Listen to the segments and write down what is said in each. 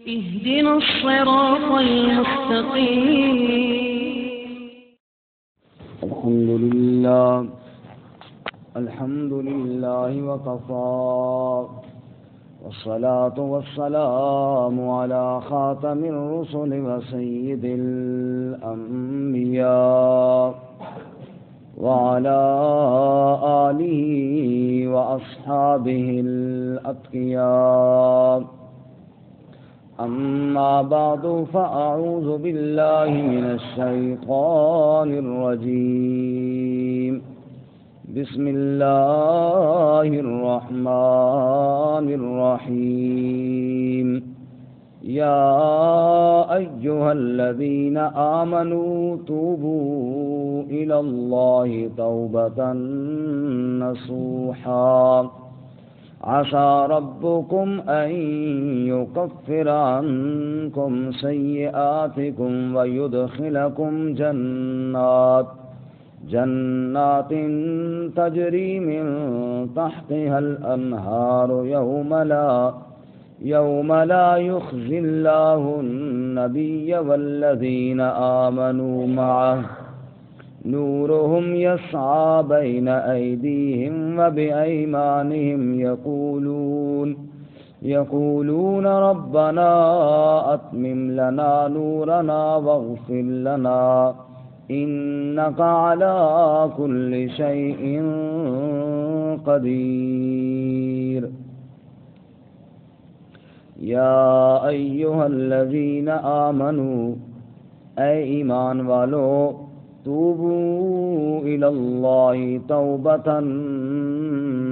اهدنا الصراط المستقيم. الحمد لله وكفى والصلاة والسلام على خاتم الرسل وسيد الأنبياء وعلى آله وأصحابه الأتقياء. أما بعد فأعوذ بالله من الشيطان الرجيم. بسم الله الرحمن الرحيم. يا أيها الذين آمنوا توبوا إلى الله توبة نصوحا عسى ربكم أن يكفر عنكم سيئاتكم ويدخلكم جنات تجري من تحتها الأنهار يوم لا يخزي الله النبي والذين آمنوا معه نورهم يسعى بين أيديهم وبأيمانهم يقولون ربنا أتمم لنا نورنا واغفر لنا إنك على كل شيء قدير. يا أيها الذين آمنوا اے ایمان والو توبوا إلى الله توبة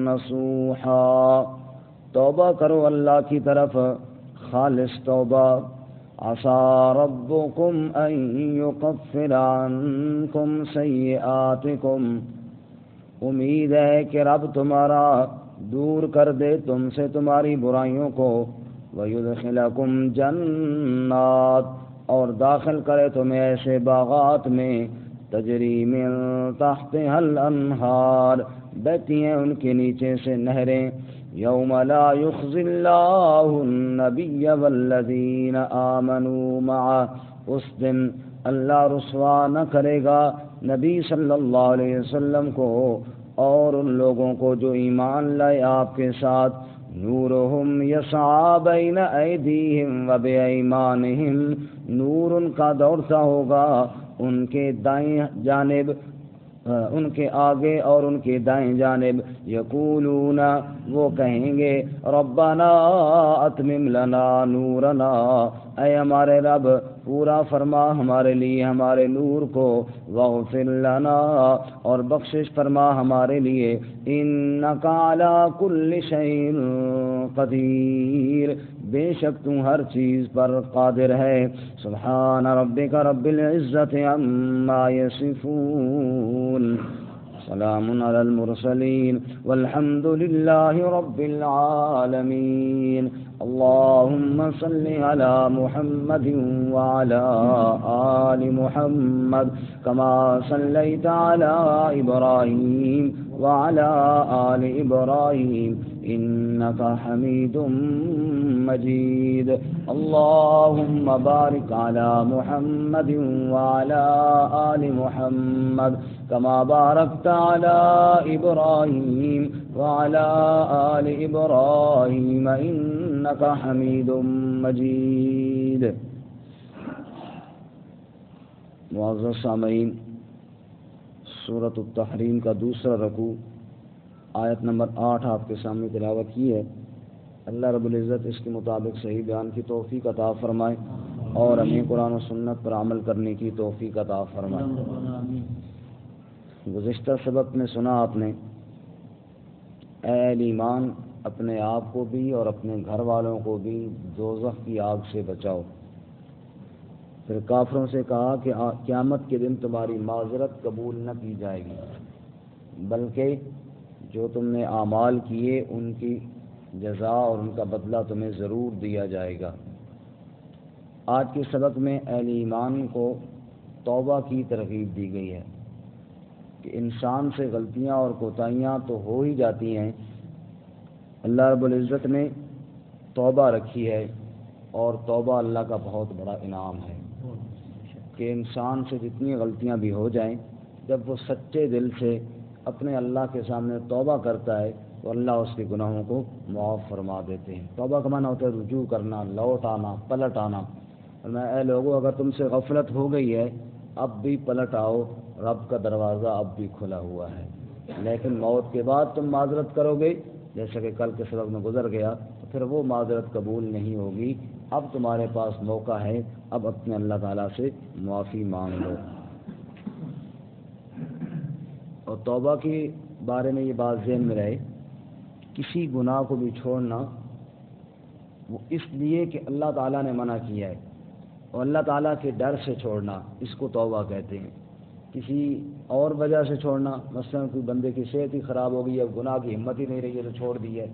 نصوحا توبہ کرو اللہ کی طرف خالص توبہ. عسى ربكم أن يكفر عنكم سيئاتكم امید ہے کہ رب تمہارا دور کر دے تم سے تمہاری برائیوں کو. وَيُدْخِلَكُمْ جَنَّاتٍ اور داخل کرے تمہیں ایسے باغات میں تجری من تحتها الانہار بہتی ہیں ان کے نیچے سے نہریں. یوم لا یخزی اللہ النبی والذین آمنوا معه اس دن اللہ رسوا نہ کرے گا نبی صلی اللہ علیہ وسلم کو اور ان لوگوں کو جو ایمان لائے آپ کے ساتھ. نورہم یسعی بین ایدیہم وبایمانہم نور ان کا دوڑتا ہوگا ان کے دائیں جانب ان کے آگے اور ان کے دائیں جانب. یقولون وہ کہیں گے ربنا اتمم لنا نورنا اے ہمارے رب پورا فرما ہمارے لیے ہمارے نور کو. واغفر لنا اور بخشش فرما ہمارے لیے. انک علی کل شیء قدیر بے شک تو ہر چیز پر قادر ہے. سبحان ربک رب العزت عما یصفون سلام علی المرسلین والحمد للہ رب العالمین. اللهم صل على محمد وعلى آل محمد كما صليت على إبراهيم وعلى آل إبراهيم إنك حميد مجيد. اللهم بارك على محمد وعلى آل محمد كما باركت على إبراهيم وعلى آل إبراهيم إنك حميد مجيد. معزز سامعین، سورۃ التحریم کا دوسرا رکوع آیت نمبر 8 آپ کے سامنے تلاوت کی ہے. اللہ رب العزت اس کے مطابق صحیح بیان کی توفیق عطا فرمائے اور ہمیں قرآن و سنت پر عمل کرنے کی توفیق عطا فرمائے. گزشتہ سبق میں سنا آپ نے اے اہل ایمان اپنے آپ کو بھی اور اپنے گھر والوں کو بھی دوزخ کی آگ سے بچاؤ. پھر کافروں سے کہا کہ قیامت کے دن تمہاری معذرت قبول نہ کی جائے گی بلکہ جو تم نے اعمال کیے ان کی جزا اور ان کا بدلہ تمہیں ضرور دیا جائے گا. آج کے سبق میں اہل ایمان کو توبہ کی ترغیب دی گئی ہے کہ انسان سے غلطیاں اور کوتاہیاں تو ہو ہی جاتی ہیں. اللہ رب العزت نے توبہ رکھی ہے اور توبہ اللہ کا بہت بڑا انعام ہے کہ انسان سے جتنی غلطیاں بھی ہو جائیں، جب وہ سچے دل سے اپنے اللہ کے سامنے توبہ کرتا ہے تو اللہ اس کے گناہوں کو معاف فرما دیتے ہیں۔ توبہ کا معنی ہوتا ہے رجوع کرنا، لوٹ آنا، پلٹ آنا۔ اور میں اے لوگوں، اگر تم سے غفلت ہو گئی ہے اب بھی پلٹ آؤ، رب کا دروازہ اب بھی کھلا ہوا ہے۔ لیکن موت کے بعد تم معذرت کرو گے، جیسا کہ کل کے سبق میں گزر گیا، تو پھر وہ معذرت قبول نہیں ہوگی۔ اب تمہارے پاس موقع ہے، اب اپنے اللہ تعالیٰ سے معافی مانگ لو۔ اور توبہ کے بارے میں یہ بات ذہن میں رہے، کسی گناہ کو بھی چھوڑنا وہ اس لیے کہ اللہ تعالیٰ نے منع کیا ہے، اور اللہ تعالیٰ کے ڈر سے چھوڑنا، اس کو توبہ کہتے ہیں۔ کسی اور وجہ سے چھوڑنا، مثلا کوئی بندے کی صحت ہی خراب ہو گئی ہے، گناہ کی ہمت ہی نہیں رہی ہے تو چھوڑ دی ہے،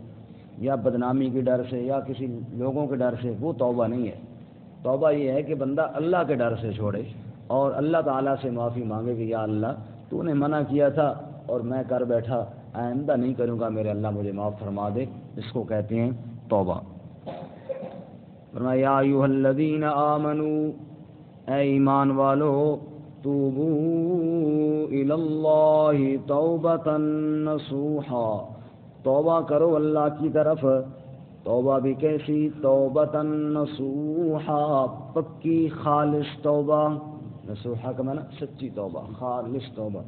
یا بدنامی کے ڈر سے یا کسی لوگوں کے ڈر سے، وہ توبہ نہیں ہے۔ توبہ یہ ہے کہ بندہ اللہ کے ڈر سے چھوڑے اور اللہ تعالیٰ سے معافی مانگے کہ یا اللہ تو نے منع کیا تھا اور میں کر بیٹھا، آئندہ نہیں کروں گا، میرے اللہ مجھے معاف فرما دے، اس کو کہتے ہیں توبہ۔ فرمایا یا ایھا الذین آمنوا، اے ایمان والو، توبوا الی اللہ توبۃ نصوحا، توبہ کرو اللہ کی طرف۔ توبہ بھی کیسی؟ توبۃ نصوحا، پکی خالص توبہ۔ نصوحا کا معنی سچی توبہ، خالص توبہ۔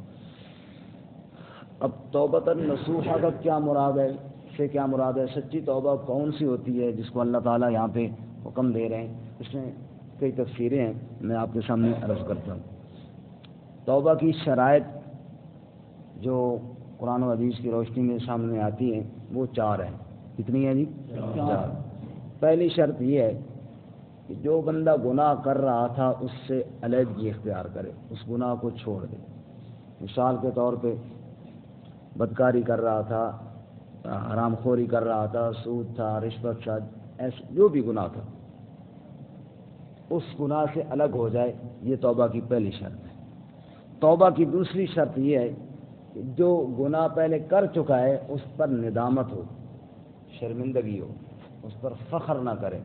اب توبۃ نصوحا کا کیا مراد ہے؟ سے کیا مراد ہے؟ سچی توبہ کون سی ہوتی ہے جس کو اللہ تعالیٰ یہاں پہ حکم دے رہے ہیں؟ اس میں کئی تفسیریں ہیں، میں آپ کے سامنے عرض کرتا ہوں۔ توبہ کی شرائط جو قرآن و حدیث کی روشنی میں سامنے آتی ہیں وہ 4 ہیں۔ کتنی ہیں جی؟ 4۔ پہلی شرط یہ ہے کہ جو بندہ گناہ کر رہا تھا اس سے علیحدگی اختیار کرے، اس گناہ کو چھوڑ دے۔ مثال کے طور پہ بدکاری کر رہا تھا، حرام خوری کر رہا تھا، سود تھا، رشوت تھا، ایسے جو بھی گناہ تھا، اس گناہ سے الگ ہو جائے، یہ توبہ کی پہلی شرط ہے۔ توبہ کی دوسری شرط یہ ہے کہ جو گناہ پہلے کر چکا ہے اس پر ندامت ہو، شرمندگی ہو، اس پر فخر نہ کرے۔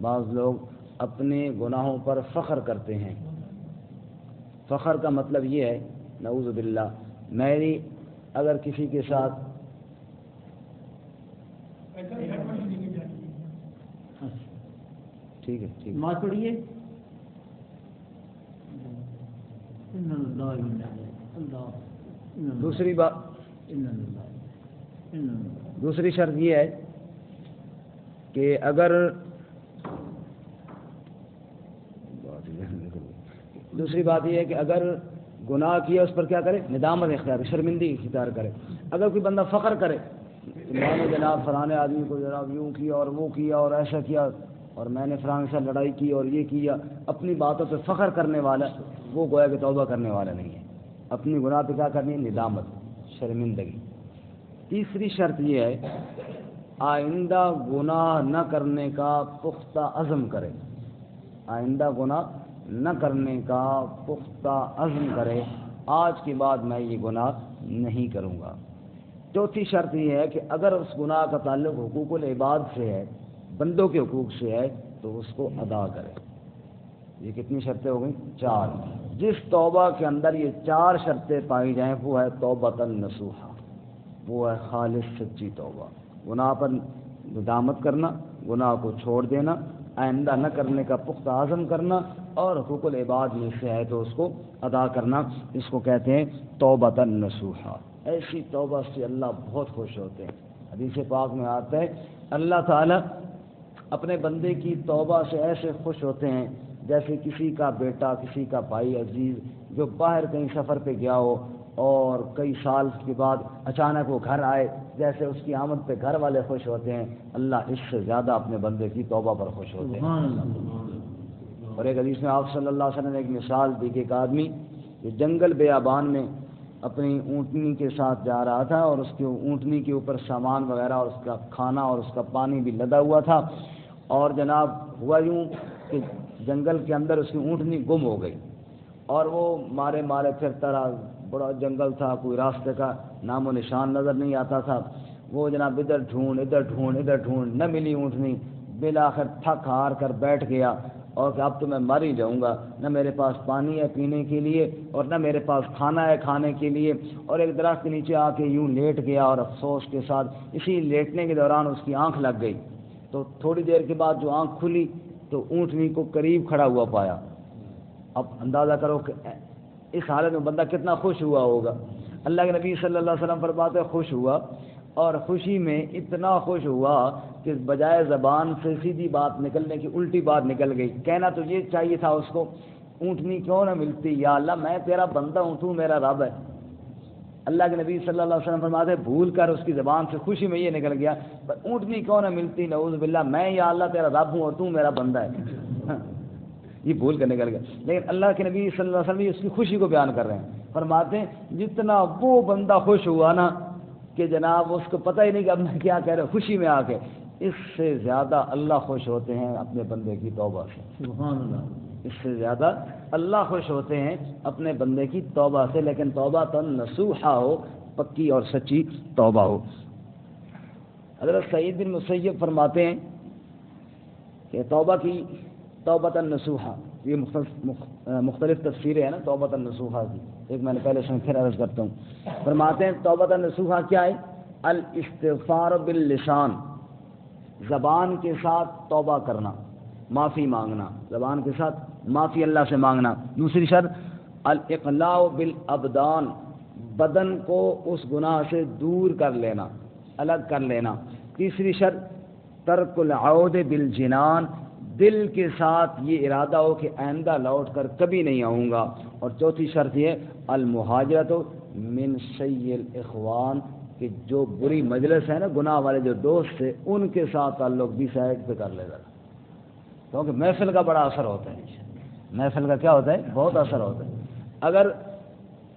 بعض لوگ اپنے گناہوں پر فخر کرتے ہیں۔ فخر کا مطلب یہ ہے، نعوذ باللہ، میری اگر کسی کے ساتھ ٹھیک ہے نماز پڑھیے۔ دوسری شرط یہ ہے کہ اگر دوسری بات یہ ہے کہ اگر گناہ کیا اس پر کیا کرے؟ ندامت اختیار، شرمندگی اختیار کرے۔ اگر کوئی بندہ فخر کرے کہ میں نے جناب فلانے آدمی کو جناب یوں کیا اور وہ کیا اور ایسا کیا اور میں نے فلانے سے لڑائی کی اور یہ کیا، اپنی باتوں پہ فخر کرنے والا، وہ گویا کہ توبہ کرنے والا نہیں ہے۔ اپنی گناہ پہ کیا کرنی ہے؟ ندامت، شرمندگی۔ تیسری شرط یہ ہے آئندہ گناہ نہ کرنے کا پختہ عزم کرے، آئندہ گناہ نہ کرنے کا پختہ عزم کرے، آج کے بعد میں یہ گناہ نہیں کروں گا۔ چوتھی شرط یہ ہے کہ اگر اس گناہ کا تعلق حقوق العباد سے ہے، بندوں کے حقوق سے ہے، تو اس کو ادا کرے۔ یہ کتنی شرطیں ہو گئیں؟ 4۔ جس توبہ کے اندر یہ 4 شرطیں پائی جائیں وہ ہے توبۃ نصوحا، وہ ہے خالص سچی توبہ۔ گناہ پر ندامت کرنا، گناہ کو چھوڑ دینا، آئندہ نہ کرنے کا پختہ عزم کرنا، اور حقوق العباد میں سے ہے تو اس کو ادا کرنا، اس کو کہتے ہیں توبۃ نصوحا۔ ایسی توبہ سے اللہ بہت خوش ہوتے ہیں۔ حدیث پاک میں آتا ہے اللہ تعالیٰ اپنے بندے کی توبہ سے ایسے خوش ہوتے ہیں جیسے کسی کا بیٹا، کسی کا بھائی عزیز جو باہر کہیں سفر پہ گیا ہو اور کئی سال کے بعد اچانک وہ گھر آئے، جیسے اس کی آمد پہ گھر والے خوش ہوتے ہیں، اللہ اس سے زیادہ اپنے بندے کی توبہ پر خوش ہوتے ہیں۔ اور ایک حدیث میں آپ صلی اللہ علیہ وسلم نے ایک مثال دی کہ ایک آدمی جو جنگل بیابان میں اپنی اونٹنی کے ساتھ جا رہا تھا اور اس کی اونٹنی کے اوپر سامان وغیرہ اور اس کا کھانا اور اس کا پانی بھی لدا ہوا تھا، اور جناب ہوا یوں کہ جنگل کے اندر اس کی اونٹنی گم ہو گئی اور وہ مارے پھرتا رہا۔ بڑا جنگل تھا، کوئی راستے کا نام و نشان نظر نہیں آتا تھا۔ وہ جناب ادھر ڈھونڈ ادھر ڈھونڈ ادھر ڈھونڈ، نہ ملی اونٹنی۔ بالآخر تھک ہار کر بیٹھ گیا اور کہ اب تو میں مر ہی جاؤں گا، نہ میرے پاس پانی ہے پینے کے لیے اور نہ میرے پاس کھانا ہے کھانے کے لیے، اور ایک درخت کے نیچے آ کے یوں لیٹ گیا اور افسوس کے ساتھ اسی لیٹنے کے دوران اس کی آنکھ لگ گئی، تو تھوڑی دیر کے بعد جو آنکھ کھلی تو اونٹنی کو قریب کھڑا ہوا پایا۔ اب اندازہ کرو کہ اس حالت میں بندہ کتنا خوش ہوا ہوگا۔ اللہ کے نبی صلی اللہ علیہ وسلم فرماتے خوش ہوا، اور خوشی میں اتنا خوش ہوا کہ بجائے زبان سے سیدھی بات نکلنے کی الٹی بات نکل گئی۔ کہنا تو یہ چاہیے تھا اس کو، اونٹنی کیوں نہ ملتی، یا اللہ میں تیرا بندہ ہوں، تو میرا رب ہے۔ اللہ کے نبی صلی اللہ علیہ وسلم فرماتے بھول کر اس کی زبان سے خوشی میں یہ نکل گیا پر اونٹنی کیوں نہ ملتی، نعوذ باللہ، میں یا اللہ تیرا رب ہوں اور تو میرا بندہ ہے۔ یہ بھول کر نکل گیا، لیکن اللہ کے نبی صلی اللہ علیہ وسلم اس کی خوشی کو بیان کر رہے ہیں، فرماتے ہیں جتنا وہ بندہ خوش ہوا نا کہ جناب اس کو پتہ ہی نہیں کہ اب میں کیا کہہ رہا ہوں، خوشی میں آ کے، اس سے زیادہ اللہ خوش ہوتے ہیں اپنے بندے کی توبہ سے۔ سبحان اللہ، اس سے زیادہ اللہ خوش ہوتے ہیں اپنے بندے کی توبہ سے، لیکن توبہ تو نصوحہ ہو، پکی اور سچی توبہ ہو۔ حضرت سعید بن مسیب فرماتے ہیں کہ توبہ کی توبۃ النصوحہ، یہ مختلف تفسیریں ہیں نا توبۃ النصوحہ کی، ایک میں نے پہلے سن پھر عرض کرتا ہوں۔ فرماتے ہیں توبۃ النصوحہ کیا ہے؟ الاستغفار باللسان، زبان کے ساتھ توبہ کرنا، معافی مانگنا، زبان کے ساتھ معافی اللہ سے مانگنا۔ دوسری شرط الاقلاع بالابدان، بدن کو اس گناہ سے دور کر لینا، الگ کر لینا۔ تیسری شرط ترک العود بالجنان، دل کے ساتھ یہ ارادہ ہو کہ آئندہ لوٹ کر کبھی نہیں آؤں گا۔ اور چوتھی شرط یہ المہاجرت من سیء الاخوان، کہ جو بری مجلس ہے نا، گناہ والے جو دوست تھے ان کے ساتھ تعلق بھی سائڈ پہ کر لے گا، کیونکہ محفل کا بڑا اثر ہوتا ہے، محفل کا کیا ہوتا ہے؟ بہت اثر ہوتا ہے۔ اگر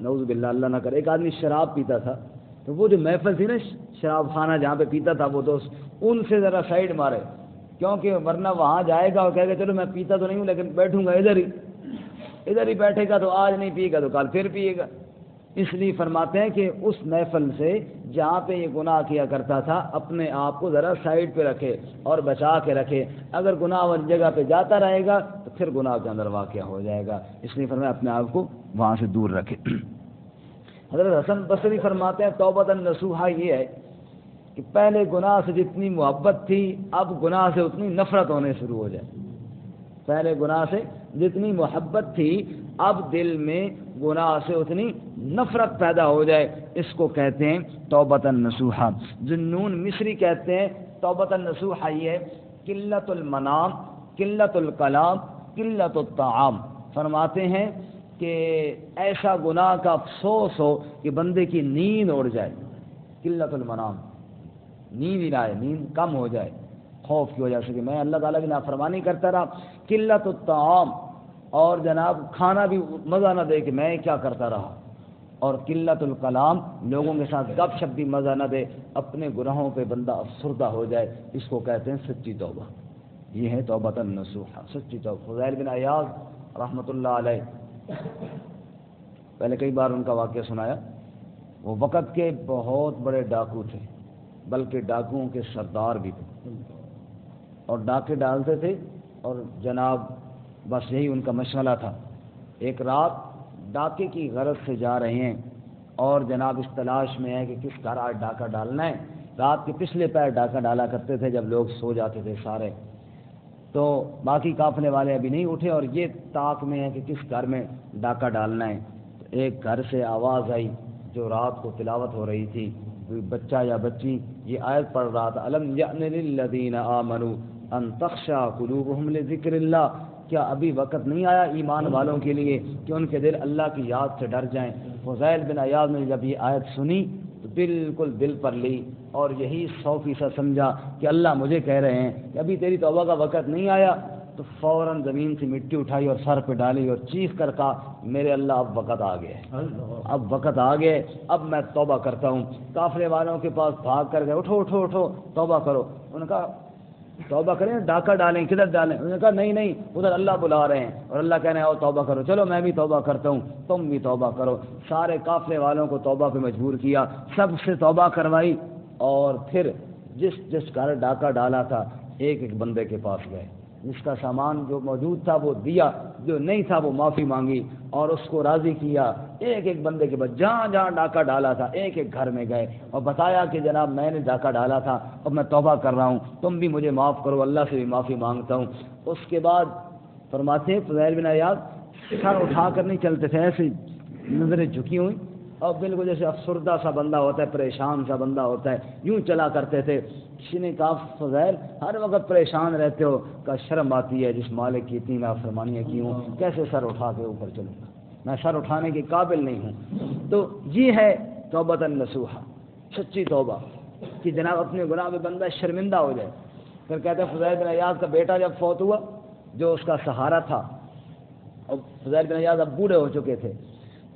نعوذ باللہ اللہ نہ کرے ایک آدمی شراب پیتا تھا تو وہ جو محفل تھی نا شراب خانہ جہاں پہ پیتا تھا وہ دوست، ان سے ذرا سائڈ مارے، کیونکہ ورنہ وہاں جائے گا اور کہے گا چلو میں پیتا تو نہیں ہوں لیکن بیٹھوں گا ادھر ہی بیٹھے گا، تو آج نہیں پیے گا تو کل پھر پیے گا۔ اس لیے فرماتے ہیں کہ اس محفل سے جہاں پہ یہ گناہ کیا کرتا تھا اپنے آپ کو ذرا سائڈ پہ رکھے اور بچا کے رکھے، اگر گناہ والی جگہ پہ جاتا رہے گا تو پھر گناہ کے اندر واقع ہو جائے گا، اس لیے فرمایا اپنے آپ کو وہاں سے دور رکھے۔ حضرت حسن بصری فرماتے ہیں توبۃ النصوحہ یہ ہے کہ پہلے گناہ سے جتنی محبت تھی اب گناہ سے اتنی نفرت ہونے شروع ہو جائے، پہلے گناہ سے جتنی محبت تھی اب دل میں گناہ سے اتنی نفرت پیدا ہو جائے، اس کو کہتے ہیں توبۃ النصوحہ۔ ذنون مصری کہتے ہیں توبۃ النصوحہ یہ ہے قلت المنام، قلت الکلام، قلت الطعام۔ فرماتے ہیں کہ ایسا گناہ کا افسوس ہو کہ بندے کی نیند اڑ جائے، قلت المنام، نیند ہی نہ آئے، نیند کم ہو جائے خوف کی وجہ سے کہ میں اللہ تعالیٰ کی نافرمانی کرتا رہا، قلت الطعام، اور جناب کھانا بھی مزہ نہ دے کہ میں کیا کرتا رہا، اور قلت الکلام، لوگوں کے ساتھ گپ شپ بھی مزہ نہ دے، اپنے گناہوں پہ بندہ افسردہ ہو جائے، اس کو کہتے ہیں سچی توبہ۔ یہ ہے توبۃ النصوحہ، سچی توبہ۔ فضیل بن عیاض رحمۃ اللہ علیہ، پہلے کئی بار ان کا واقعہ سنایا، وہ وقت کے بہت بڑے ڈاکو تھے، بلکہ ڈاکوؤں کے سردار بھی تھے، اور ڈاکے ڈالتے تھے اور جناب بس یہی ان کا مشغلہ تھا۔ ایک رات ڈاکے کی غرض سے جا رہے ہیں اور جناب اس تلاش میں ہے کہ کس گھر آج ڈاکہ ڈالنا ہے، رات کے پچھلے پیر ڈاکہ ڈالا کرتے تھے جب لوگ سو جاتے تھے سارے، تو باقی قافلے والے ابھی نہیں اٹھے اور یہ طاق میں ہے کہ کس گھر میں ڈاکہ ڈالنا ہے۔ تو ایک گھر سے آواز آئی جو رات کو تلاوت ہو رہی تھی، کوئی بچہ یا بچی یہ آیت پڑھ رہا تھا، الم یأن للذین آمنوا ان تخشع قلوبہم لذکر اللہ، کیا ابھی وقت نہیں آیا ایمان والوں کے لیے کہ ان کے دل اللہ کی یاد سے ڈر جائیں۔ فضیل بن عیاض نے جب یہ آیت سنی تو بالکل دل پر لی اور یہی 100% سمجھا کہ اللہ مجھے کہہ رہے ہیں کہ ابھی تیری توبہ کا وقت نہیں آیا، تو فوراً زمین سے مٹی اٹھائی اور سر پہ ڈالی اور چیخ کر کہا میرے اللہ اب وقت آ گئے، اب وقت آ گئے، اب میں توبہ کرتا ہوں۔ قافلے والوں کے پاس بھاگ کر گئے، اٹھو اٹھو اٹھو توبہ کرو۔ انہوں نے کہا توبہ کریں ڈاکہ ڈالیں کدھر ڈالیں؟ انہوں نے کہا نہیں نہیں ادھر اللہ بلا رہے ہیں اور اللہ کہہ رہے ہیں آؤ توبہ کرو، چلو میں بھی توبہ کرتا ہوں تم بھی توبہ کرو۔ سارے قافلے والوں کو توبہ پہ مجبور کیا، سب سے توبہ کروائی، اور پھر جس گھر ڈاکہ ڈالا تھا ایک ایک بندے کے پاس گئے، جس کا سامان جو موجود تھا وہ دیا، جو نہیں تھا وہ معافی مانگی اور اس کو راضی کیا۔ ایک ایک بندے کے بعد جہاں جہاں ڈاکہ ڈالا تھا ایک ایک گھر میں گئے اور بتایا کہ جناب میں نے ڈاکہ ڈالا تھا، اب میں توبہ کر رہا ہوں، تم بھی مجھے معاف کرو، اللہ سے بھی معافی مانگتا ہوں۔ اس کے بعد فرماتے ہیں فضیل بن عیاض سر اٹھا کر نہیں چلتے تھے، ایسے نظریں جھکی ہوئی اور بالکل جیسے افسردہ سا بندہ ہوتا ہے، پریشان سا بندہ ہوتا ہے، یوں چلا کرتے تھے۔ کسی نے کہا فضیل ہر وقت پریشان رہتے ہو؟ کا شرم آتی ہے جس مالک کی اتنی نافرمانیاں کی ہوں، کیسے سر اٹھا کے اوپر چلوں گا، میں سر اٹھانے کے قابل نہیں ہوں۔ تو یہ ہے توبۃ نصوحہ، سچی توبہ کہ جناب اپنے گناہ میں بندہ شرمندہ ہو جائے۔ پھر کہتے ہیں فضیل بن عیاض کا بیٹا جب فوت ہوا، جو اس کا سہارا تھا، اور فضیل بن عیاض اب بوڑھے ہو چکے تھے،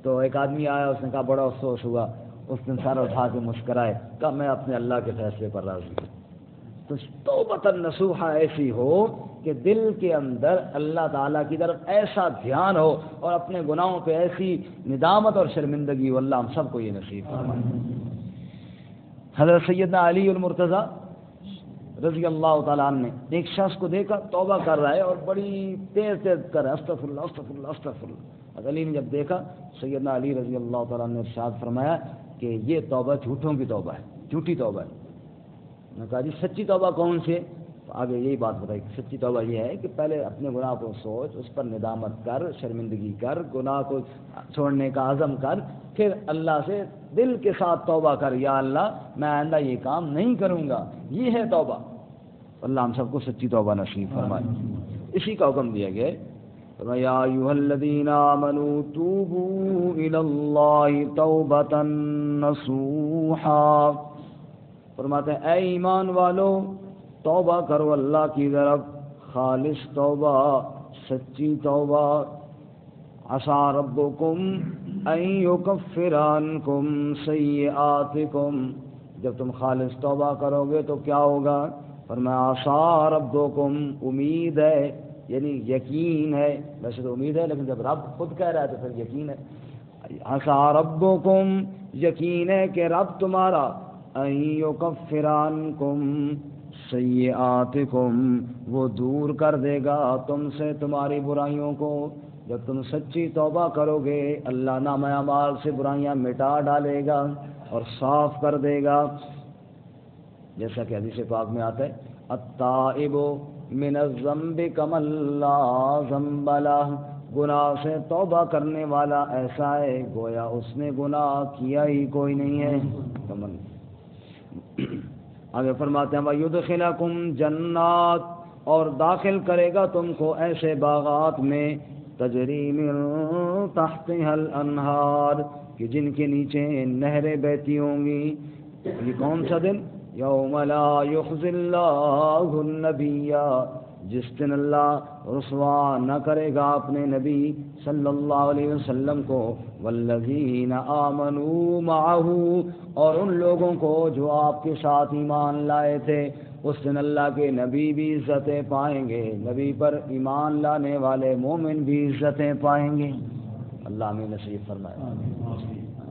تو ایک آدمی آیا، اس نے کہا بڑا افسوس ہوا، اس نے سر اٹھا کے مسکرائے، کہا میں اپنے اللہ کے فیصلے پر راضی ہوں۔ تو توبۃ نصوحہ ایسی ہو کہ دل کے اندر اللہ تعالیٰ کی طرف ایسا دھیان ہو اور اپنے گناہوں پہ ایسی ندامت اور شرمندگی ہو، اللہ ہم سب کو یہ نصیب فرمائے۔ حضرت سیدنا علی المرتضیٰ رضی اللہ تعالیٰ عنہ نے ایک شخص کو دیکھا توبہ کر رہا ہے اور بڑی تیز تیز کر رہا ہے، استغفر اللہ استغفر اللہ استغفر اللہ۔ حضرت علی نے جب دیکھا، سیدنا علی رضی اللہ تعالیٰ عنہ نے ارشاد فرمایا کہ یہ توبہ جھوٹوں کی توبہ ہے، جھوٹی توبہ ہے۔ میں نے کہا جی سچی توبہ کون سی ہے؟ تو آگے یہی بات بتائی کہ سچی توبہ یہ ہے کہ پہلے اپنے گناہ کو سوچ، اس پر ندامت کر، شرمندگی کر، گناہ کو چھوڑنے کا عزم کر، پھر اللہ سے دل کے ساتھ توبہ کر، یا اللہ میں آئندہ یہ کام نہیں کروں گا، یہ ہے توبہ۔ اللہ ہم سب کو سچی توبہ نصیب فرمائے۔ اسی کا حکم دیا گیا ہے، یا ایھا الذین آمنوا توبوا الی اللہ توبۃ نصوحا، فرماتے ہیں اے ایمان والو توبہ کرو اللہ کی طرف، خالص توبہ، سچی توبہ۔ عسیٰ ربکم ان یکفر عنکم سیئاتکم، جب تم خالص توبہ کرو گے تو کیا ہوگا؟ فرمایا عسیٰ ربکم، امید ہے، یعنی یقین ہے، ویسے تو امید ہے لیکن جب رب خود کہہ رہا ہے تو پھر یقین ہے۔ عسیٰ ربکم، یقین ہے کہ رب تمہارا، ان یکفر عنکم سیئاتکم، وہ دور کر دے گا تم سے تمہاری برائیوں کو۔ جب تم سچی توبہ کرو گے اللہ نامہ اعمال سے برائیاں مٹا ڈالے گا اور صاف کر دے گا، جیسا کہ حدیث پاک میں آتا ہے التائب من الذنب کمن لا ذنب لہ، گناہ سے توبہ کرنے والا ایسا ہے گویا اس نے گناہ کیا ہی کوئی نہیں ہے۔ آگے فرماتے ہیں وَيُدْخِلَكُمْ جنات، اور داخل کرے گا تم کو ایسے باغات میں تجری من تحتها الانہار، کہ جن کے نیچے نہریں بہتی ہوں گی۔ یہ کون سا دن؟ یوم لا یخزی اللہ النبی، جس دن اللہ رسوا نہ کرے گا اپنے نبی صلی اللہ علیہ وسلم کو، والذین آمنوا معہ، اور ان لوگوں کو جو آپ کے ساتھ ایمان لائے تھے۔ اس دن اللہ کے نبی بھی عزتیں پائیں گے، نبی پر ایمان لانے والے مومن بھی عزتیں پائیں گے۔ اللہ ہمیں نصیب فرمائے،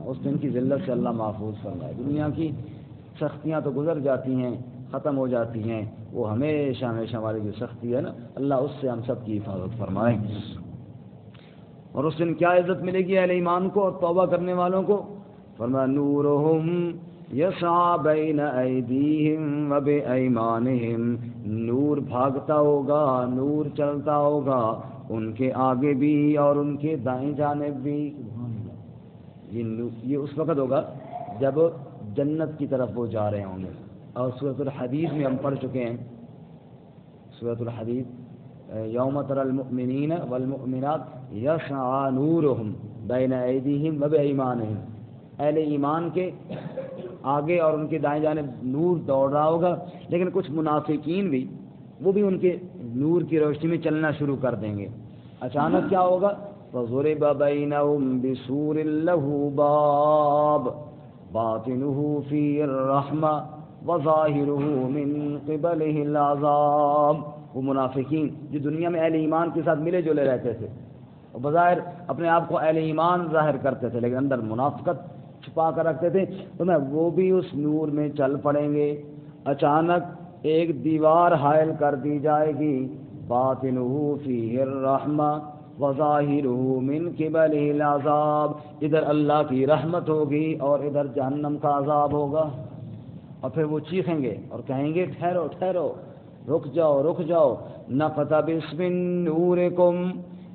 اس دن کی ذلت سے اللہ محفوظ فرمائے۔ دنیا کی سختیاں تو گزر جاتی ہیں، ختم ہو جاتی ہیں، وہ ہمیشہ ہمیشہ ہماری جو سختی ہے نا، اللہ اس سے ہم سب کی حفاظت فرمائے۔ اور اس دن کیا عزت ملے گی اہل ایمان کو اور توبہ کرنے والوں کو؟ فرمایا نورہم یسعی بین ایدیہم و بایمانہم، نور بھاگتا ہوگا، نور چلتا ہوگا ان کے آگے بھی اور ان کے دائیں جانب بھی۔ یہ اس وقت ہوگا جب جنت کی طرف وہ جا رہے ہوں گے، اور سورۃ الحدید میں ہم پڑھ چکے ہیں، سورۃ الحدید یوم تری المؤمنین والمؤمنات یسعی نورہم بین ایدیہم و بایمانہم، اہل ایمان کے آگے اور ان کے دائیں جانب نور دوڑ رہا ہوگا، لیکن کچھ منافقین بھی، وہ بھی ان کے نور کی روشنی میں چلنا شروع کر دیں گے۔ اچانک کیا ہوگا؟ فضرب بینہم بسور لہ باب باطنہ فیہ الرحمہ وظاہرہ من قبلہ العذاب۔ وہ منافقین جو دنیا میں اہل ایمان کے ساتھ ملے جلے رہتے تھے اور بظاہر اپنے آپ کو اہل ایمان ظاہر کرتے تھے، لیکن اندر منافقت چھپا کر رکھتے تھے، تو وہ بھی اس نور میں چل پڑیں گے۔ اچانک ایک دیوار حائل کر دی جائے گی، باطنہ فیہ الرحمہ وظاہرہ من قبلہ العذاب، ادھر اللہ کی رحمت ہوگی اور ادھر جہنم کا عذاب ہوگا۔ اور پھر وہ چیخیں گے اور کہیں گے ٹھہرو ٹھہرو، رک جاؤ رک جاؤ، نقتبس من نورکم،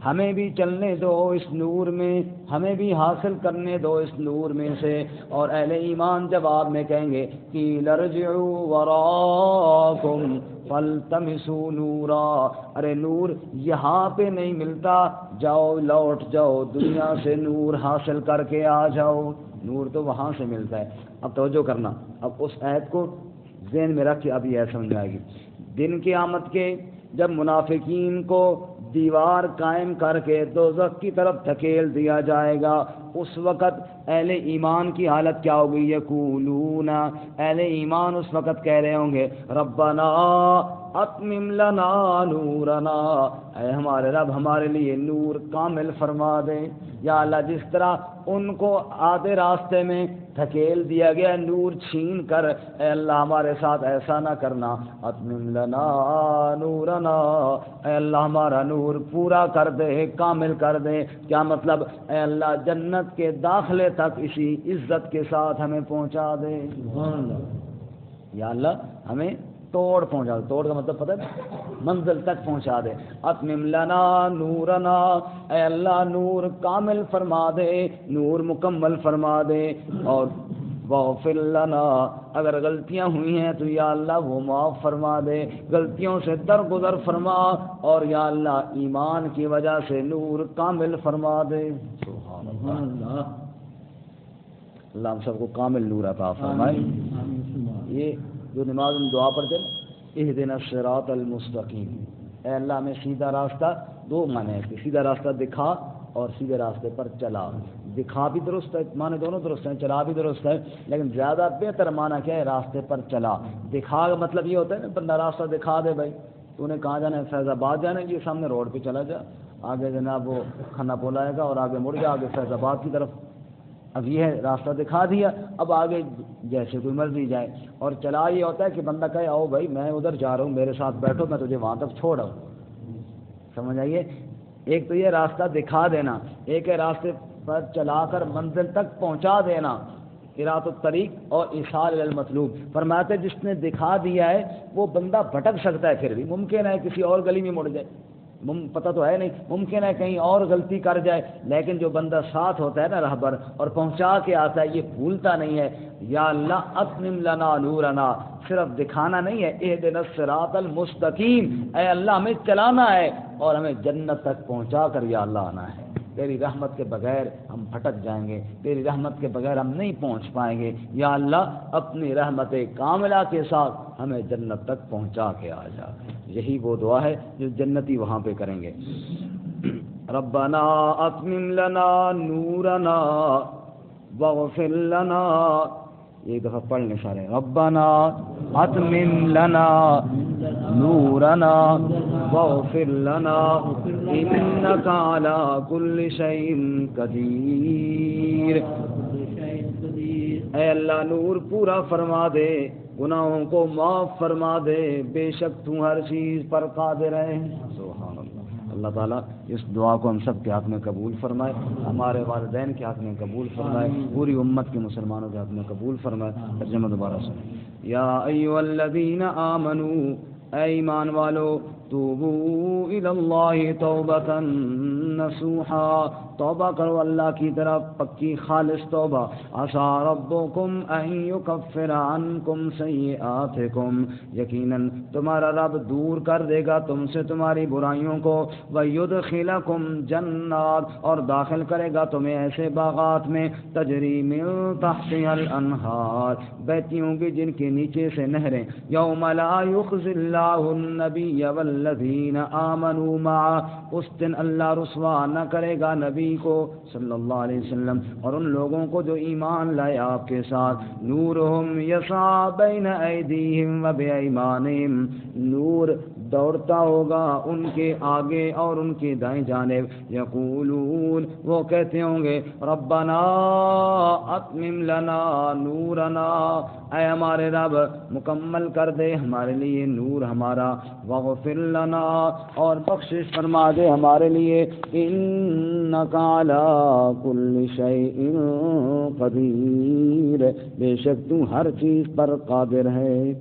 ہمیں بھی چلنے دو اس نور میں، ہمیں بھی حاصل کرنے دو اس نور میں سے۔ اور اہل ایمان جواب میں کہیں گے قیل ارجعوا وراءکم فالتمسوا نورا، ارے نور یہاں پہ نہیں ملتا، جاؤ لوٹ جاؤ دنیا سے نور حاصل کر کے آ جاؤ، نور تو وہاں سے ملتا ہے۔ اب توجہ کرنا، اب اس آیت کو ذہن میں رکھ کے اب یہ سمجھ آئے گی۔ دن قیامت کے جب منافقین کو دیوار قائم کر کے دوزخ کی طرف دھکیل دیا جائے گا، اس وقت اہل ایمان کی حالت کیا ہوگی؟ یقولون، اہل ایمان اس وقت کہہ رہے ہوں گے ربنا اتمم لنا نورنا، اے ہمارے رب ہمارے لیے نور کامل فرما دے۔ یا اللہ جس طرح ان کو آدھے راستے میں دھکیل دیا گیا نور چھین کر، اے اللہ ہمارے ساتھ ایسا نہ کرنا، اتمم لنا نورنا، اے اللہ ہمارا نور پورا کر دے، کامل کر دے۔ کیا مطلب؟ اے اللہ جنت کے داخلے تک اسی عزت کے ساتھ ہمیں پہنچا دے۔ یا اللہ ہمیں توڑ پہنچا دے، توڑ کا مطلب پتہ ہے منزل تک پہنچا دے۔ اتمم لنا نورنا، اے اللہ نور کامل فرما دے، نور مکمل فرما دے۔ اور واغفر لنا، اگر غلطیاں ہوئی ہیں تو یا اللہ وہ معاف فرما دے، غلطیوں سے درگزر فرما، اور یا اللہ ایمان کی وجہ سے نور کامل فرما دے۔ سبحان اللہ، اللہ ہم سب کو کامل نور عطا فرمائے۔ یہ جو نماز میں دعا پڑھتے ہیں اہدنا الصراط المستقیم، اے اللہ ہمیں سیدھا راستہ، دو معنی ہے کہ سیدھا راستہ دکھا اور سیدھے راستے پر چلا۔ دکھا بھی درست ہے، معنی دونوں درست ہیں، چلا بھی درست ہے، لیکن زیادہ بہتر معنی کیا ہے؟ راستے پر چلا۔ دکھا کا مطلب یہ ہوتا ہے نا بندہ راستہ دکھا دے، بھائی تو نے کہاں جانا ہے؟ فیض آباد جانا ہے، یہ سامنے روڈ پہ چلا جا، آگے جناب وہ کھنا پول آئے گا اور آگے مڑ جا، آگے فیض آباد کی طرف۔ اب یہ ہے راستہ دکھا دیا، اب آگے جیسے کوئی مرضی جائے۔ اور چلا یہ ہوتا ہے کہ بندہ کہے آؤ بھائی میں ادھر جا رہا ہوں، میرے ساتھ بیٹھو، میں تجھے وہاں تک چھوڑ آؤں۔ سمجھ آئیے؟ ایک تو یہ راستہ دکھا دینا، ایک ہے راستے پر چلا کر منزل تک پہنچا دینا، قراءۃ الطریق اور ایصال المطلوب۔ فرماتے جس نے دکھا دیا ہے وہ بندہ بھٹک سکتا ہے، پھر بھی ممکن ہے کسی اور گلی میں مڑ جائے، پتہ تو ہے نہیں، ممکن ہے کہیں اور غلطی کر جائے، لیکن جو بندہ ساتھ ہوتا ہے نا رہبر اور پہنچا کے آتا ہے یہ بھولتا نہیں ہے۔ یا اللہ اتمم لنا نورنا، صرف دکھانا نہیں ہے، اہدنا الصراط المستقیم، اے اللہ ہمیں چلانا ہے اور ہمیں جنت تک پہنچا کر یا اللہ آنا ہے۔ تیری رحمت کے بغیر ہم بھٹک جائیں گے، تیری رحمت کے بغیر ہم نہیں پہنچ پائیں گے۔ یا اللہ اپنی رحمت کاملہ کے ساتھ ہمیں جنت تک پہنچا کے آ جا۔ یہی وہ دعا ہے جو جنتی وہاں پہ کریں گے۔ ربنا اتمم لنا نورنا واغفر لنا، ایک دفعہ پڑھ لیں سارے، ربنا اتمم لنا نورنا واغفر لنا انک علی کل شیء قدیر۔ اے اللہ نور پورا فرما دے، گناہوں کو معاف فرما دے، بے شک تو ہر چیز پر قادر ہے۔ سبحان اللہ۔ اللہ تعالیٰ اس دعا کو ہم سب کے حق میں قبول فرمائے، ہمارے والدین کے حق میں قبول فرمائے، پوری امت کے مسلمانوں کے حق میں قبول فرمائے۔ ترجمہ دوبارہ سنیں۔ یا ایھا الذین آمنوا، اے ایمان والو، توبوا الی اللہ توبۃ نصوحا، توبہ کرو اللہ کی طرف پکی خالص توبہ۔ عسیٰ ربکم ان یکفر عنکم سیئاتکم، یقیناً تمہارا رب دور کر دے گا تم سے تمہاری برائیوں کو، ویدخلکم جنات، اور داخل کرے گا تمہیں ایسے باغات میں، تجری من تحتها الانہار، بہتی ہوں گی جن کے نیچے سے نہریں۔ یوم لا یخزی اللہ النبی والذین آمنوا معہ، اس دن اللہ رسوا نہ کرے گا نبی کو صلی اللہ علیہ وسلم اور ان لوگوں کو جو ایمان لائے آپ کے ساتھ۔ نورہم یسعی بین ایدیہم و بایمانہم، نور دوڑتا ہوگا ان کے آگے اور ان کی دائیں جانب. یقولون وہ کہتے ہوں گے ربنا اتمم لنا نورنا اے ہمارے رب مکمل کر دے ہمارے لیے نور ہمارا. واغفر لنا اور بخشش فرما دے ہمارے لیے. انک علی کل شیء قدیر بے شک تو ہر چیز پر قادر ہے.